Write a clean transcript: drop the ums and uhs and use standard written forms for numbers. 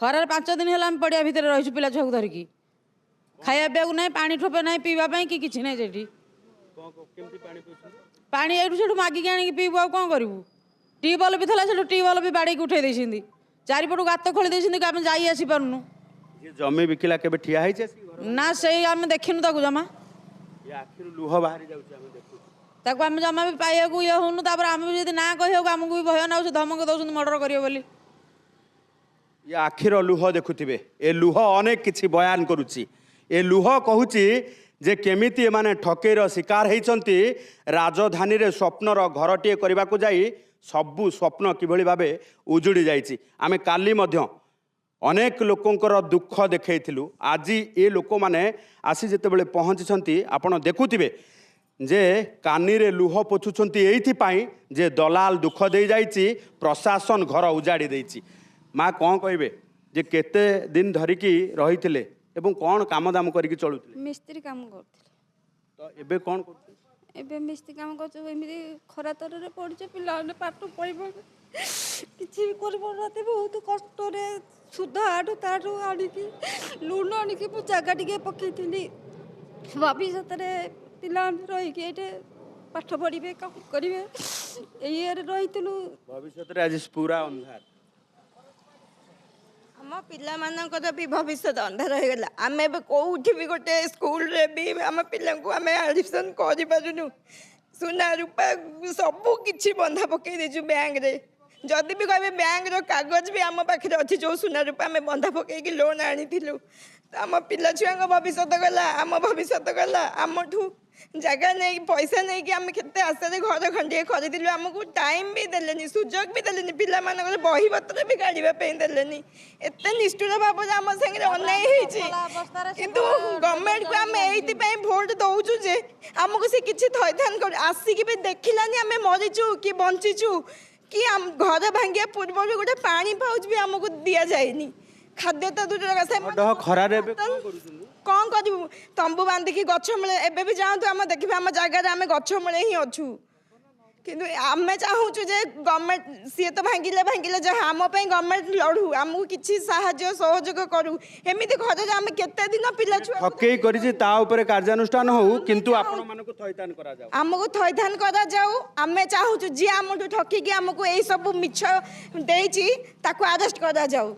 खरार 5 दिन है पड़िया भितर रही पिला छुआ धरिकी खाया पिया ना पानी ठोपे ना पीवाई कि किसी ना से पानी एठू मागिक आनी पीबू आ कौन करूँ ट्यूबवेल भी था ट्यूबवेल भी बाड़े उठे देती चारिपटू गात खोली देती आम जा आसी पार्नु जमी बिकिला केबे ठिया है ना से आम देखनु ताकू जमा लुह बाहरी ताकू आम जमा भी पाइबा ये हूँ आम भी ना कह आमको भी भय ना धमक दौरान मर्डर करियो बोली ये आखिर लुह देखुथिबे ए लुह अनेक किछि बयान करुछि ए लुह कहूछि जे केमिति माने ठकेर शिकार होइचंती राजधानी रे स्वप्नर घरटीए करबा को जाई सबु स्वप्न किभଳି भाबे उजुड़ी जाइछि आमे काली मध्य अनेक लोकंकर दुख देखैथिलु आज ए लोक माने आसी जेतेबेले पहुंचछंती आपण देखुथिबे जे कानी रे लुह पोछुछंती एइथि पाई जे दलाल दुख दे जाइछि प्रशासन घर उजाड़ी देइछि माँ कौन कहे जे केते दिन धरिकी रही एवं कौन काम दाम करके चलुले मिस्त्री काम करते तो एबे कौन करते एबे मिस्त्री काम करते खरा तरह पड़े पिला पाठ पढ़ किसी भी कर बहुत कष्ट सुध आठू ताठू आणिकी लुण आणिकी मु जगह टे पकईली भविष्य पिला रही पाठ पढ़े कम करेंगे ये रही भविष्य आज पूरा अंधार आम पिला भी भविष्य अंधार हो गला आम कौटी भी गोटे स्कूल रे भी आम पिला आम एडमिशन करूँ सुना रूपा सबू किसी बंधा पकई देचु बैंक रे जदि भी कहे बैंक रो कागज भी आम पाखे अच्छी जो सुना रूपा आम बंधा पकईकी लोन आनी आम पिला छुआ भविष्य गला आम भविष्य गला आमठू जगह नहीं पैसा नहीं कि आम केते आशा घर खंडे खरीदलु आमको टाइम भी देलेनी सुजोग भी देलेनी पिला मानकर बही पत्र भी काढ़ा देलेनी एत निष्ठुर भाव आम संगे अन्याय किंतु गवर्नमेंट को आम एइति भोट दौचु जे आमको से किछि थैथान कर आसिक भी देखिलानी आम मरीचु कि बंचीचु कि घर भांगिया पूर्व गोटे पानी पाउच भी आमको दि जाएनी खाद्य तो दूर खरा कौन करूँ तंबू बांधिकी गछ मूले एबे भी जातु आम देखिए आम जगार आम गछ मूले ही अच्छू किंतु आम चाहूँ जे गवर्नमेंट सी तो भांगिले भांगिले जहाँ आम गवर्नमेंट लड़ू आमको किसी साहाय्य सहयोग करूँ एमती घर आम केते दिन पिला छुआ ठकई करिछि ता उपरे कार्यानुष्ठान हो किंतु आपण मानको थैथान करा जाऊ आमको थैथान करा जाऊ आम चाहूँ जी आमठू ठकिकी आमको यही सब मिछ देइछि ताकू अरेस्ट करा जाऊ।